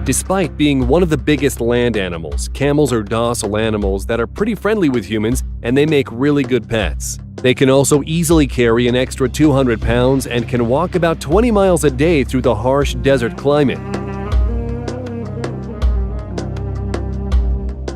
Despite being one of the biggest land animals, camels are docile animals that are pretty friendly with humans, and they make really good pets. They can also easily carry an extra 200 pounds and can walk about 20 miles a day through the harsh desert climate.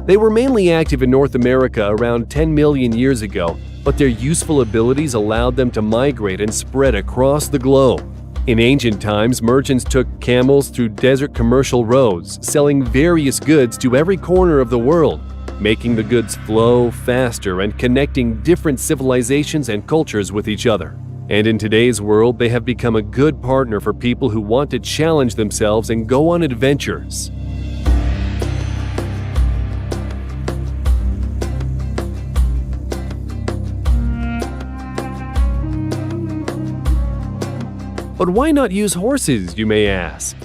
They were mainly active in North America around 10 million years ago, but their useful abilities allowed them to migrate and spread across the globe. In ancient times, merchants took camels through desert commercial roads, selling various goods to every corner of the world, making the goods flow faster and connecting different civilizations and cultures with each other. And in today's world, they have become a good partner for people who want to challenge themselves and go on adventures. But why not use horses, you may ask?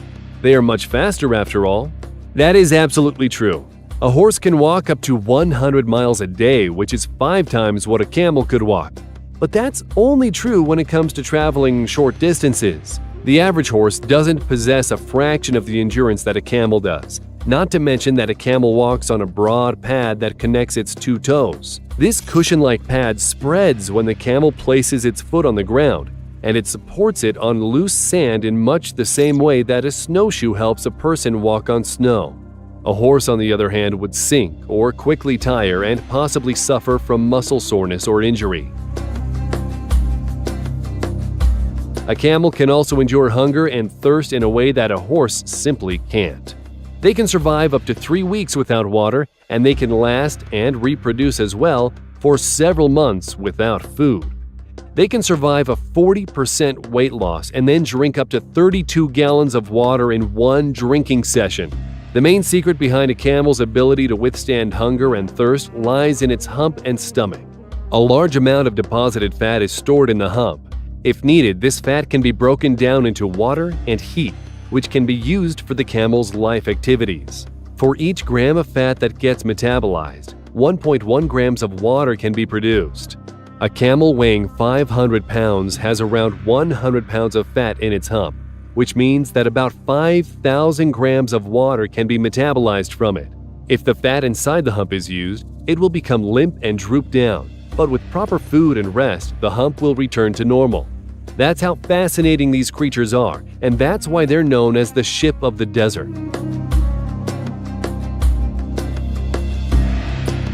They are much faster after all. That is absolutely true. A horse can walk up to 100 miles a day, which is 5 times what a camel could walk. But that's only true when it comes to traveling short distances. The average horse doesn't possess a fraction of the endurance that a camel does, not to mention that a camel walks on a broad pad that connects its 2 toes. This cushion-like pad spreads when the camel places its foot on the ground, and it supports it on loose sand in much the same way that a snowshoe helps a person walk on snow. A horse, on the other hand, would sink or quickly tire and possibly suffer from muscle soreness or injury. A camel can also endure hunger and thirst in a way that a horse simply can't. They can survive up to 3 weeks without water, and they can last and reproduce as well for several months without food. They can survive a 40% weight loss and then drink up to 32 gallons of water in one drinking session. The main secret behind a camel's ability to withstand hunger and thirst lies in its hump and stomach. A large amount of deposited fat is stored in the hump. If needed, this fat can be broken down into water and heat, which can be used for the camel's life activities. For each gram of fat that gets metabolized, 1.1 grams of water can be produced. A camel weighing 500 pounds has around 100 pounds of fat in its hump, which means that about 5,000 grams of water can be metabolized from it. If the fat inside the hump is used, it will become limp and droop down, but with proper food and rest, the hump will return to normal. That's how fascinating these creatures are, and that's why they're known as the ship of the desert.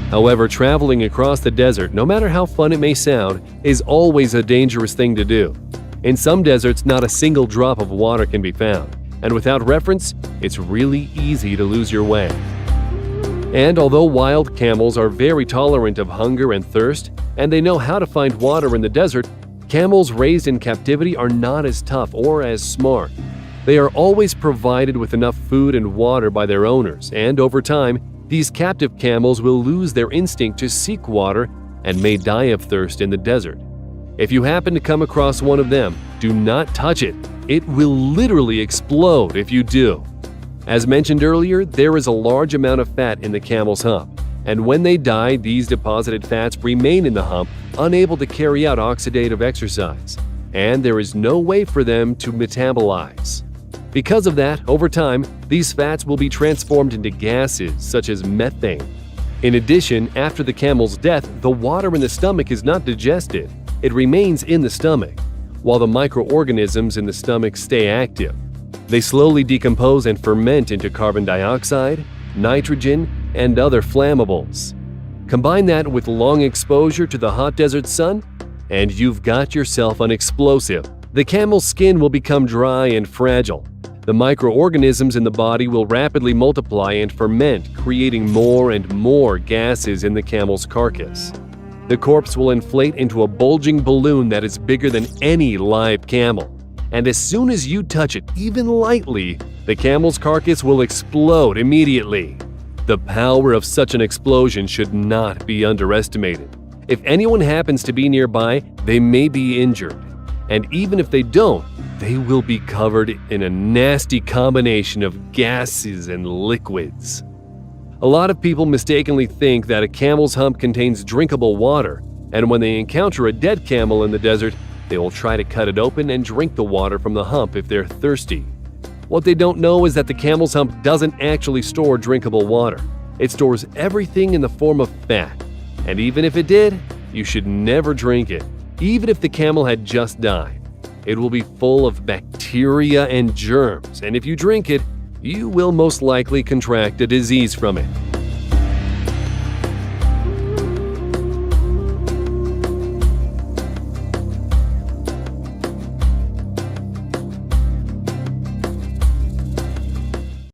However, traveling across the desert, no matter how fun it may sound, is always a dangerous thing to do. In some deserts, not a single drop of water can be found, and without reference, it's really easy to lose your way. And although wild camels are very tolerant of hunger and thirst, and they know how to find water in the desert, camels raised in captivity are not as tough or as smart. They are always provided with enough food and water by their owners, and over time, these captive camels will lose their instinct to seek water and may die of thirst in the desert. If you happen to come across one of them, do not touch it. It will literally explode if you do. As mentioned earlier, there is a large amount of fat in the camel's hump, and when they die, these deposited fats remain in the hump, unable to carry out oxidative exercise, and there is no way for them to metabolize. Because of that, over time, these fats will be transformed into gases such as methane. In addition, after the camel's death, the water in the stomach is not digested. It remains in the stomach, while the microorganisms in the stomach stay active. They slowly decompose and ferment into carbon dioxide, nitrogen, and other flammables. Combine that with long exposure to the hot desert sun, and you've got yourself an explosive. The camel's skin will become dry and fragile. The microorganisms in the body will rapidly multiply and ferment, creating more and more gases in the camel's carcass. The corpse will inflate into a bulging balloon that is bigger than any live camel. And as soon as you touch it, even lightly, the camel's carcass will explode immediately. The power of such an explosion should not be underestimated. If anyone happens to be nearby, they may be injured. And even if they don't, they will be covered in a nasty combination of gases and liquids. A lot of people mistakenly think that a camel's hump contains drinkable water, and when they encounter a dead camel in the desert, they will try to cut it open and drink the water from the hump if they're thirsty. What they don't know is that the camel's hump doesn't actually store drinkable water. It stores everything in the form of fat. And even if it did, you should never drink it, even if the camel had just died. It will be full of bacteria and germs, and if you drink it, you will most likely contract a disease from it.